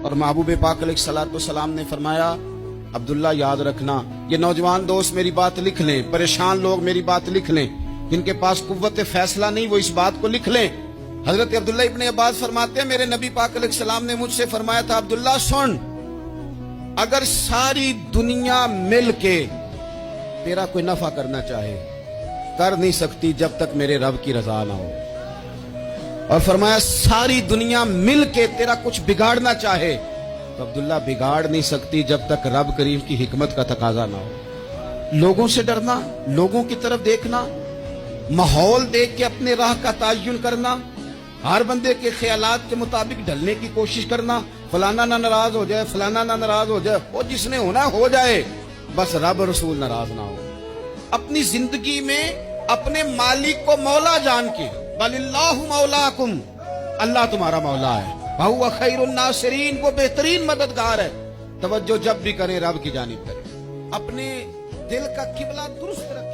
اور محبوب پاک علیہ الصلوۃ والسلام نے فرمایا عبداللہ یاد رکھنا، یہ نوجوان دوست میری بات لکھ لیں، پریشان لوگ میری بات لکھ لیں، جن کے پاس قوت فیصلہ نہیں وہ اس بات کو لکھ لیں۔ حضرت عبداللہ ابن عباس فرماتے ہیں میرے نبی پاک علیہ السلام نے مجھ سے فرمایا تھا عبداللہ سن، اگر ساری دنیا مل کے تیرا کوئی نفع کرنا چاہے کر نہیں سکتی جب تک میرے رب کی رضا نہ ہو، اور فرمایا ساری دنیا مل کے تیرا کچھ بگاڑنا چاہے تو عبداللہ بگاڑ نہیں سکتی جب تک رب کریم کی حکمت کا تقاضا نہ ہو۔ لوگوں سے ڈرنا، لوگوں کی طرف دیکھنا، ماحول دیکھ کے اپنے راہ کا تعین کرنا، ہر بندے کے خیالات کے مطابق ڈھلنے کی کوشش کرنا، فلانا نہ ناراض ہو جائے، فلانا نہ ناراض ہو جائے، وہ جس نے ہونا ہو جائے، بس رب رسول ناراض نہ ہو۔ اپنی زندگی میں اپنے مالک کو مولا جان کے بل اللہ مولاکم، اللہ تمہارا مولا ہے، وہو خیر الناصرین، وہ بہترین مددگار ہے، توجہ جب بھی کریں رب کی جانب کریں، اپنے دل کا قبلہ درست رکھیں۔